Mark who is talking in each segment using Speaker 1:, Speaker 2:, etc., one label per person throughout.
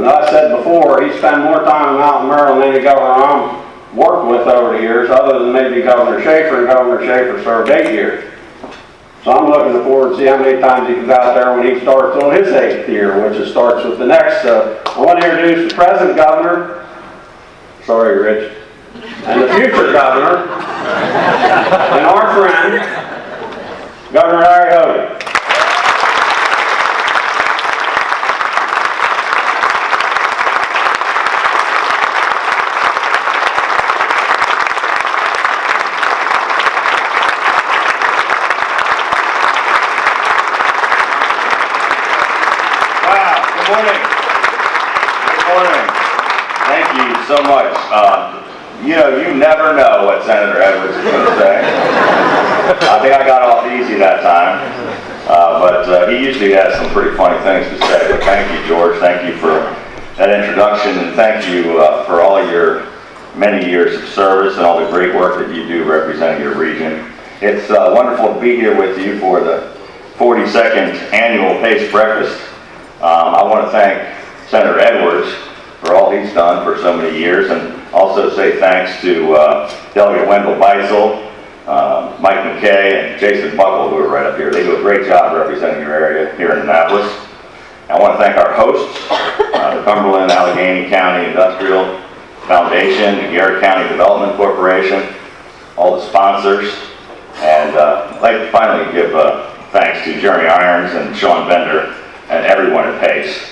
Speaker 1: And I said before, he spent more time in Mountain, Maryland than any governor I'm worked with over the years, other than maybe Governor Schaefer, and Governor Schaefer served 8 years. So I'm looking forward to see how many times he comes out there when he starts on his 8th year, which starts with the next. So I want to introduce the present governor, sorry Rich, and the future governor, and our friend, Governor Larry Hogan.
Speaker 2: So much. You never know what Senator Edwards is going to say. I think I got off easy that time, but he usually has some pretty funny things to say. But thank you, George. Thank you for that introduction, and thank you for all your many years of service and all the great work that you do representing your region. It's wonderful to be here with you for the 42nd annual PACE breakfast. I want to thank Senator Edwards for all he's done for so many years, and also say thanks to Delegate Wendell Beisel, Mike McKay, and Jason Buckle, who are right up here. They do a great job representing your area here in Annapolis. I want to thank our hosts, the Cumberland Allegheny County Industrial Foundation, the Garrett County Development Corporation, all the sponsors, and I'd like to finally give thanks to Jeremy Irons and Sean Bender and everyone at PACE.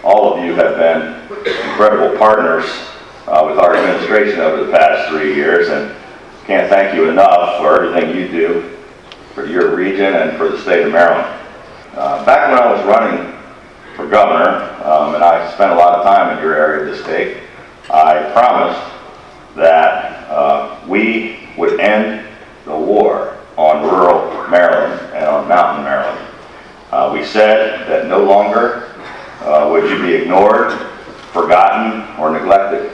Speaker 2: All of you have been incredible partners with our administration over the past 3 years, and can't thank you enough for everything you do for your region and for the state of Maryland. Back when I was running for governor, and I spent a lot of time in your area of the state, I promised that we would end the war on rural Maryland and on mountain Maryland. We said that no longer would you be ignored, forgotten, or neglected,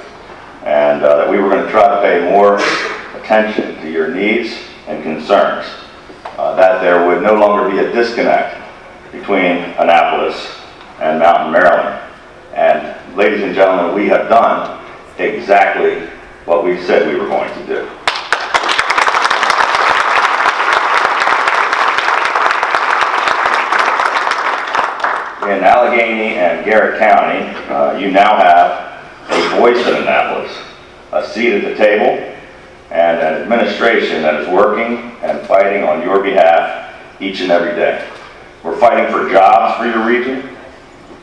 Speaker 2: and that we were going to try to pay more attention to your needs and concerns, that there would no longer be a disconnect between Annapolis and Mountain Maryland. And ladies and gentlemen, we have done exactly what we said we were going to do. In Allegheny and Garrett County, you now have a voice in Annapolis, a seat at the table, and an administration that is working and fighting on your behalf each and every day. We're fighting for jobs for your region.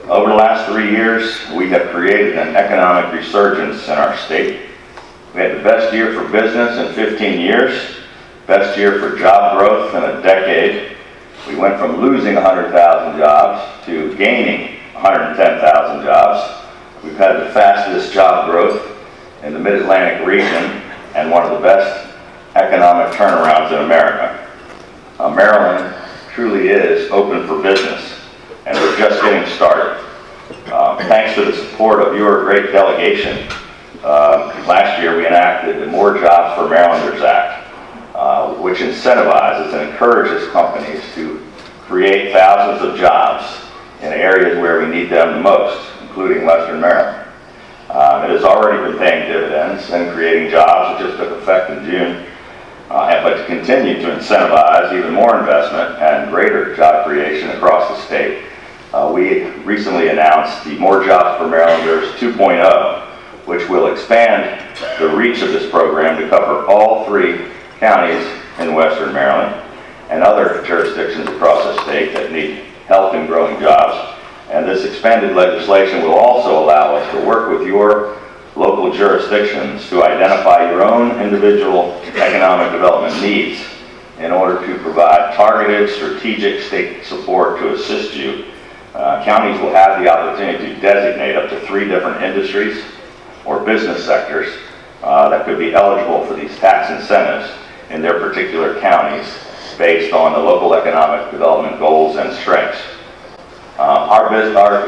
Speaker 2: Over the last 3 years, we have created an economic resurgence in our state. We had the best year for business in 15 years, best year for job growth in a decade. We went from losing 100,000 jobs to gaining 110,000 jobs. We've had the fastest job growth in the Mid-Atlantic region and one of the best economic turnarounds in America. Maryland truly is open for business, and we're just getting started. Thanks to the support of your great delegation, last year we enacted the More Jobs for Marylanders Act, which incentivizes and encourages companies to create thousands of jobs in areas where we need them the most, including Western Maryland. It has already been paying dividends and creating jobs. It just took effect in June. But to continue to incentivize even more investment and greater job creation across the state, we recently announced the More Jobs for Marylanders 2.0, which will expand the reach of this program to cover all 3 counties in Western Maryland and other jurisdictions across the state that need help in growing jobs. And this expanded legislation will also allow us to work with your local jurisdictions to identify your own individual economic development needs in order to provide targeted strategic state support to assist you. Counties will have the opportunity to designate up to 3 different industries or business sectors that could be eligible for these tax incentives in their particular counties based on the local economic development goals and strengths. Our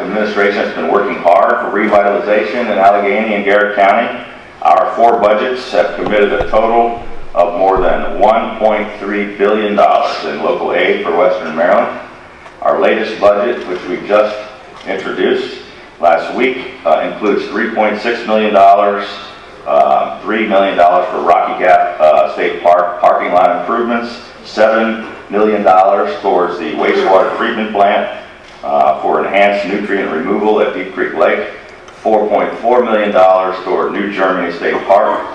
Speaker 2: administration has been working hard for revitalization in Allegheny and Garrett County. Our 4 budgets have committed a total of more than $1.3 billion in local aid for Western Maryland. Our latest budget, which we just introduced, last week includes $3.6 million, $3 million for Rocky Gap State Park parking lot improvements, $7 million towards the wastewater treatment plant for enhanced nutrient removal at Deep Creek Lake, $4.4 million toward New Germany State Park,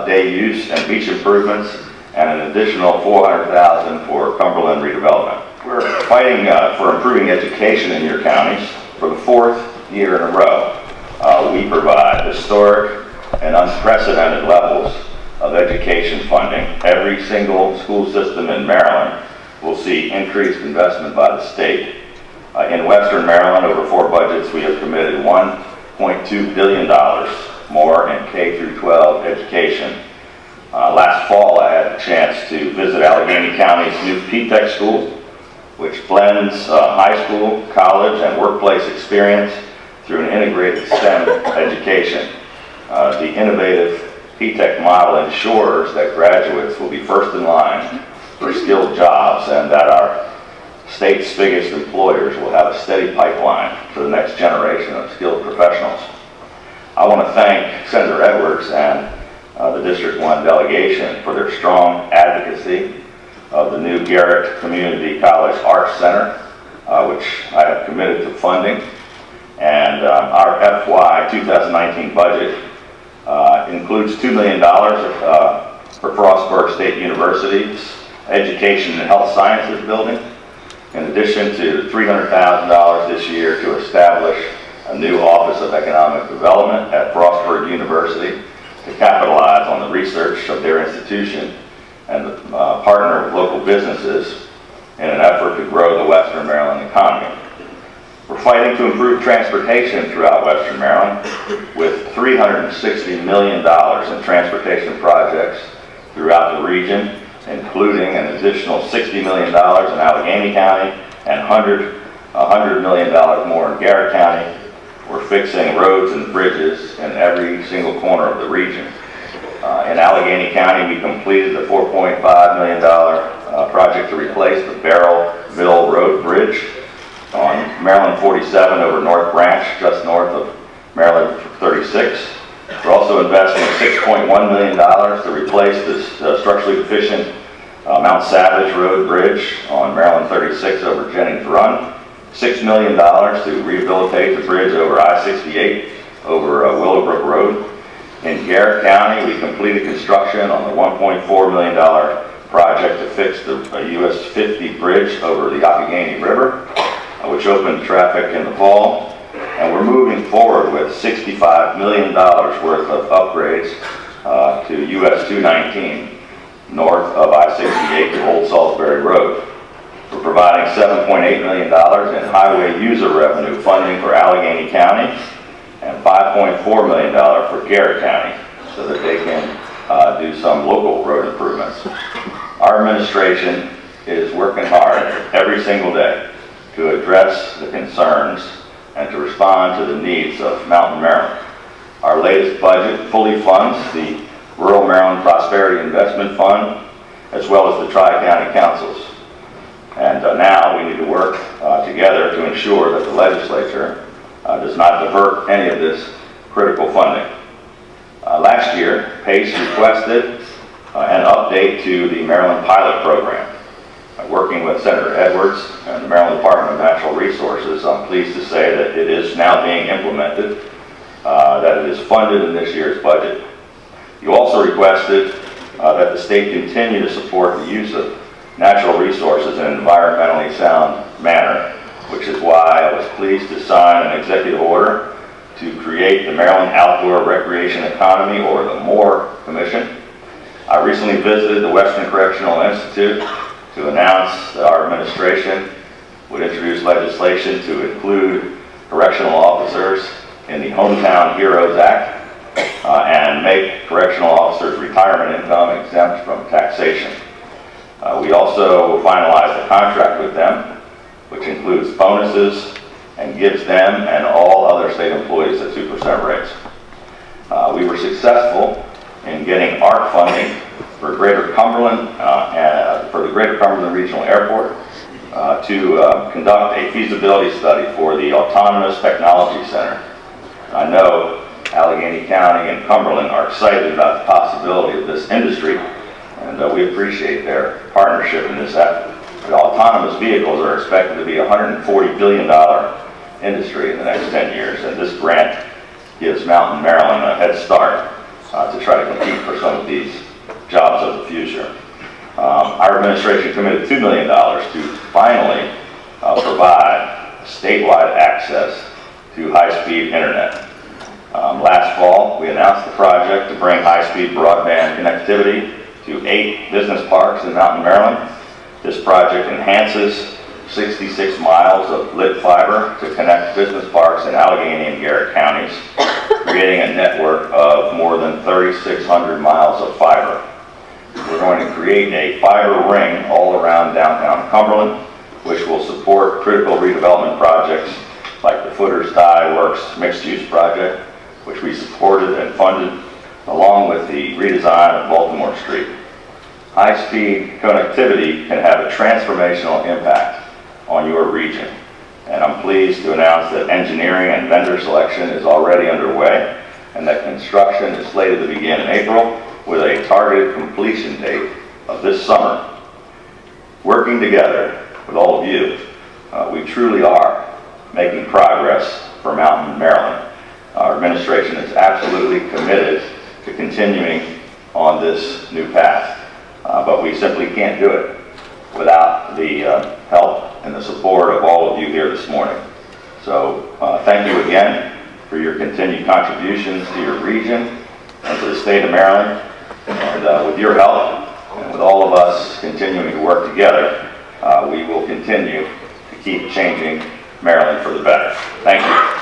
Speaker 2: day use and beach improvements, and an additional $400,000 for Cumberland redevelopment. We're fighting for improving education in your counties. For the 4th year in a row, we provide historic and unprecedented levels of education funding. Every single school system in Maryland will see increased investment by the state. In Western Maryland, over 4 budgets, we have committed $1.2 billion more in K through 12 education. Last fall, I had a chance to visit Allegheny County's new P-Tech school, which blends high school, college, and workplace experience through an integrated STEM education. The innovative P-Tech model ensures that graduates will be first in line for skilled jobs and that our state's biggest employers will have a steady pipeline for the next generation of skilled professionals. I want to thank Senator Edwards and the District 1 delegation for their strong advocacy of the new Garrett Community College Arts Center, which I have committed to funding. And our FY 2019 budget includes $2 million for Frostburg State University's Education and Health Sciences building, in addition to $300,000 this year to establish a new Office of Economic Development at Frostburg University to capitalize on the research of their institution and partner with local businesses in an effort to grow the Western Maryland economy. We're fighting to improve transportation throughout Western Maryland with $360 million in transportation projects throughout the region, including an additional $60 million in Allegheny County and $100 million more in Garrett County. We're fixing roads and bridges in every single corner of the region. In Allegheny County, we completed the $4.5 million project to replace the Barrel Mill Road Bridge on Maryland 47 over North Branch, just north of Maryland 36. We're also investing $6.1 million to replace this structurally deficient Mount Savage Road Bridge on Maryland 36 over Jennings Run. $6 million to rehabilitate the bridge over I-68 over Willowbrook Road. In Garrett County, we completed construction on the $1.4 million project to fix the US 50 bridge over the Allegheny River, which opened traffic in the fall. And we're moving forward with $65 million worth of upgrades to US 219 north of I-68 to Old Salisbury Road. We're providing $7.8 million in highway user revenue funding for Allegheny County and $5.4 million for Garrett County so that they can do some local road improvements. Our administration is working hard every single day to address the concerns and to respond to the needs of Mountain Maryland. Our latest budget fully funds the Rural Maryland Prosperity Investment Fund as well as the Tri-County Councils. And now we need to work together to ensure that the legislature does not divert any of this critical funding. Last year, PACE requested an update to the Maryland Pilot Program. Working with Senator Edwards and the Maryland Department of Natural Resources, I'm pleased to say that it is now being implemented, that it is funded in this year's budget. You also requested that the state continue to support the use of natural resources in an environmentally sound manner, which is why I was pleased to sign an executive order to create the Maryland Outdoor Recreation Economy, or the MORE Commission. I recently visited the Western Correctional Institute to announce that our administration would introduce legislation to include correctional officers in the Hometown Heroes Act and make correctional officers' retirement income exempt from taxation. We also finalized a contract with them, which includes bonuses and gives them and all other state employees a 2% raise. We were successful in getting ARC funding for Greater Cumberland, for the Greater Cumberland Regional Airport. to conduct a feasibility study for the Autonomous Technology Center. I know Allegheny County and Cumberland are excited about the possibility of this industry, and we appreciate their partnership in this effort. The autonomous vehicles are expected to be a $140 billion industry in the next 10 years, and this grant gives Mountain, Maryland a head start to try to compete for some of these jobs of the future. Our administration committed $2 million to finally provide statewide access to high-speed internet. Last fall, we announced the project to bring high-speed broadband connectivity to 8 business parks in Mountain, Maryland. This project enhances 66 miles of lit fiber to connect business parks in Allegheny and Garrett counties, creating a network of more than 3,600 miles of fiber. We're going to create a fiber ring all around downtown Cumberland, which will support critical redevelopment projects like the Footers Dye Works mixed-use project, which we supported and funded, along with the redesign of Baltimore Street. High-speed connectivity can have a transformational impact on your region, and I'm pleased to announce that engineering and vendor selection is already underway, and that construction is slated to begin in April with a targeted completion date of this summer. Working together with all of you, we truly are making progress for Mountain, Maryland. Our administration is absolutely committed to continuing on this new path, but we simply can't do it without the help and the support of all of you here this morning. So thank you again for your continued contributions to your region and to the state of Maryland. And with your help and with all of us continuing to work together, we will continue to keep changing Maryland for the better. Thank you.